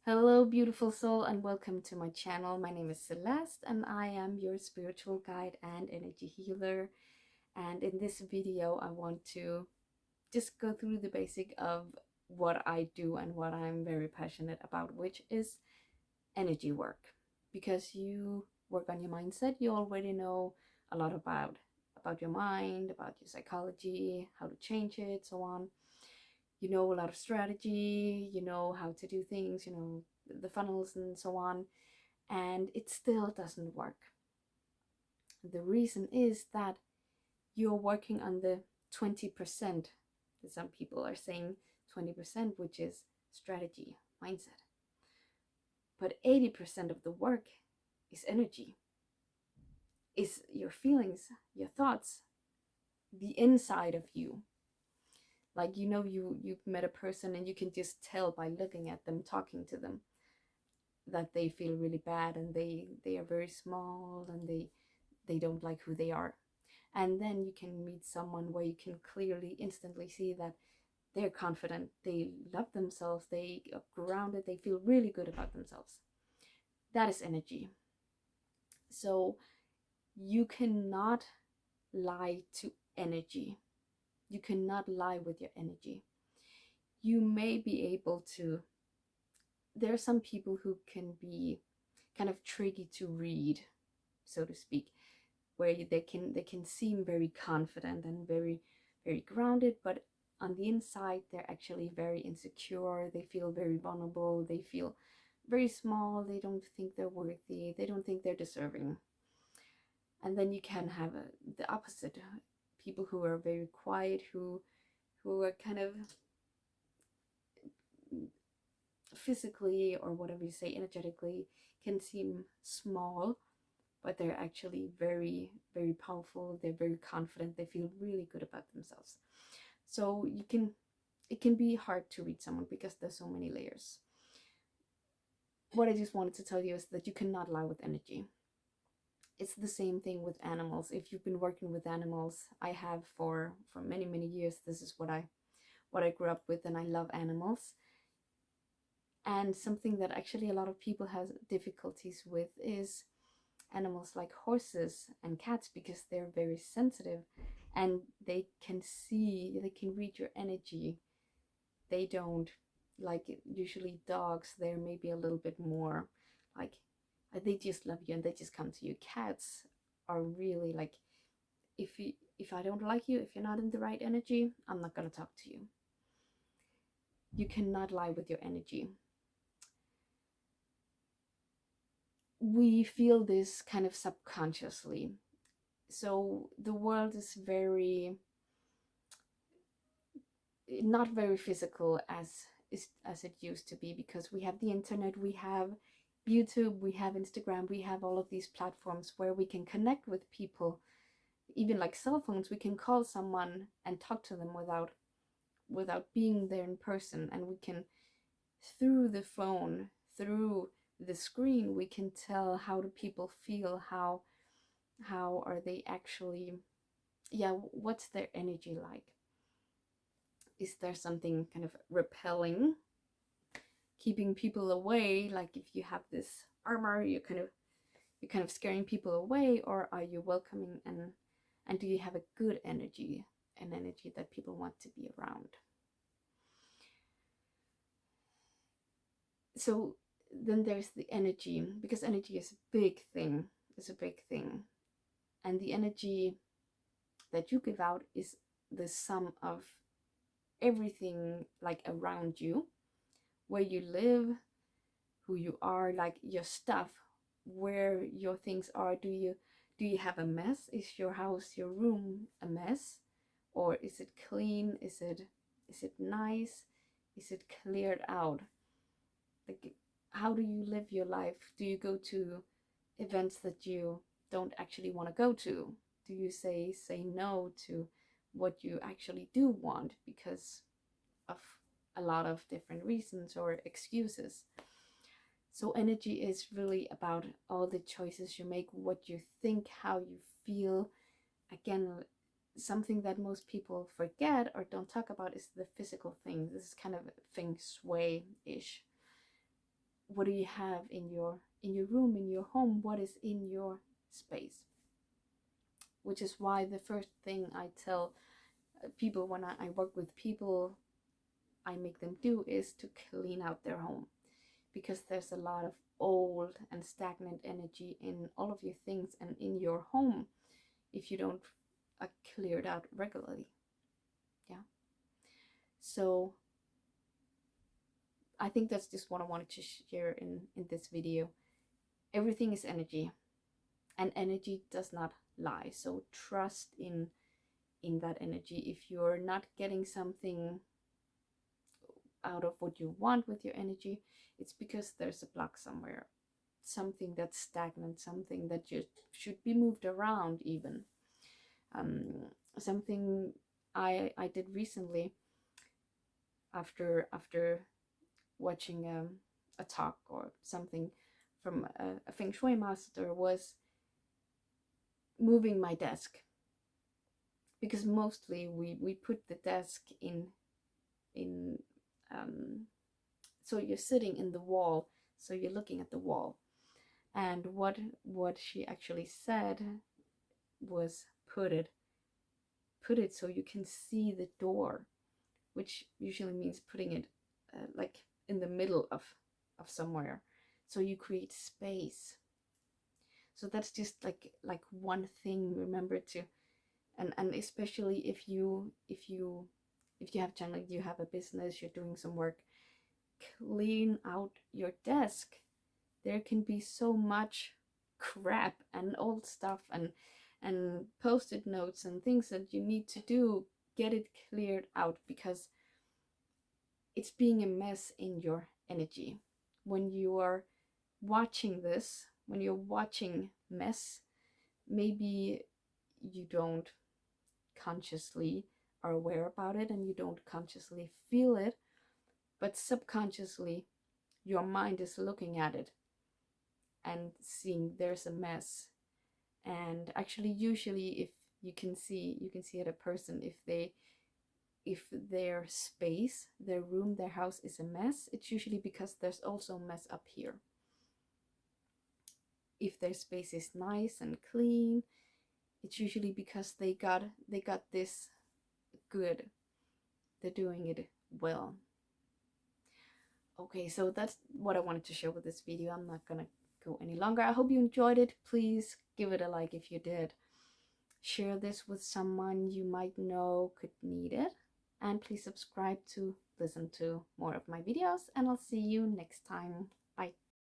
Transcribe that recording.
Hello, beautiful soul, and welcome to my channel. My name is Celeste, and I am your spiritual guide and energy healer. And in this video, I want to just go through the basic of what I do and what I'm very passionate about, which is energy work. Because you work on your mindset, you already know a lot about your mind, about your psychology, how to change it, so on. You know a lot of strategy, you know how to do things, you know the funnels and so on, and it still doesn't work. The reason is that you're working on the 20%, some people are saying 20%, which is strategy, mindset. But 80% of the work is energy, is your feelings, your thoughts, the inside of you. Like, you've met a person and you can just tell by looking at them, talking to them, that they feel really bad, and they are very small, and they don't like who they are. And then you can meet someone where you can clearly instantly see that they're confident, they love themselves, they are grounded, they feel really good about themselves. That is energy. So you cannot lie to energy. You cannot lie with your energy. You may be able to, there are some people who can be kind of tricky to read, so to speak, where they can seem very confident and very grounded, but on the inside they're actually very insecure. They feel very vulnerable, they feel very small, they don't think they're worthy, they don't think they're deserving. And then you can have the opposite, people who are very quiet, who are kind of physically, or whatever you say, energetically, can seem small, but they're actually very powerful, they're very confident, they feel really good about themselves. So it can be hard to read someone because there's so many layers. What I just wanted to tell you is that you cannot lie with energy. It's the same thing with animals. If you've been working with animals, I have for many years. This is what I grew up with, and I love animals. And something that actually a lot of people have difficulties with is animals like horses and cats, because they're very sensitive and they can read your energy. They don't, like, usually dogs, they're maybe a little bit more like, they just love you and they just come to you. Cats are really like, if I don't like you, if you're not in the right energy, I'm not going to talk to you. You cannot lie with your energy. We feel this kind of subconsciously. So the world is very, not very physical as it used to be, because we have the internet, we have YouTube, we have Instagram, we have all of these platforms where we can connect with people. Even like cell phones, we can call someone and talk to them without being there in person, and we can, through the phone, through the screen, we can tell how do people feel, how are they actually, yeah, what's their energy like. Is there something kind of repelling, keeping people away? Like, if you have this armor, you're kind of scaring people away, or are you welcoming, and do you have a good energy, an energy that people want to be around? So then there's the energy, because energy is a big thing. It's a big thing. And the energy that you give out is the sum of everything, like, around you, where you live, who you are, like your stuff, where your things are. Do you have a mess? Is your house, your room, a mess? Or is it clean? Is it nice? Is it cleared out? Like, how do you live your life? Do you go to events that you don't actually want to go to? Do you say no to what you actually do want because of a lot of different reasons or excuses? So energy is really about all the choices you make, what you think, how you feel. Again, something that most people forget or don't talk about is the physical things. This is kind of feng shui-ish. what do you have in your room, in your home, what is in your space. Which is why the first thing I tell people when I work with people, I make them do is to clean out their home, because there's a lot of old and stagnant energy in all of your things and in your home if you don't clear it out regularly. Yeah. So I think that's just what I wanted to share in this video. Everything is energy, and energy does not lie. So trust in that energy. If you're not getting something out of what you want with your energy, it's because there's a block somewhere, something that's stagnant, something that just should be moved around even. Something I did recently after watching a talk or something from a feng shui master was moving my desk, because mostly we put the desk in so you're sitting in the wall, so you're looking at the wall. And what she actually said was put it so you can see the door, which usually means putting it like in the middle of somewhere, so you create space. So that's just like one thing. Remember to, and especially if you have channel, you have a business, you're doing some work, clean out your desk. There can be so much crap and old stuff and post-it notes and things that you need to do. Get it cleared out, because it's being a mess in your energy. When you are watching this, when you're watching mess, maybe you don't consciously are aware about it and you don't consciously feel it, but subconsciously your mind is looking at it and seeing there's a mess. And actually, usually, if you can see at a person, if their space, their room, their house is a mess, it's usually because there's also a mess up here. If their space is nice and clean, it's usually because they got this good. They're doing it well. Okay, so that's what I wanted to share with this video. I'm not gonna go any longer. I hope you enjoyed it. Please give it a like if you did. Share this with someone you might know could need it. And please subscribe to listen to more of my videos. And I'll see you next time.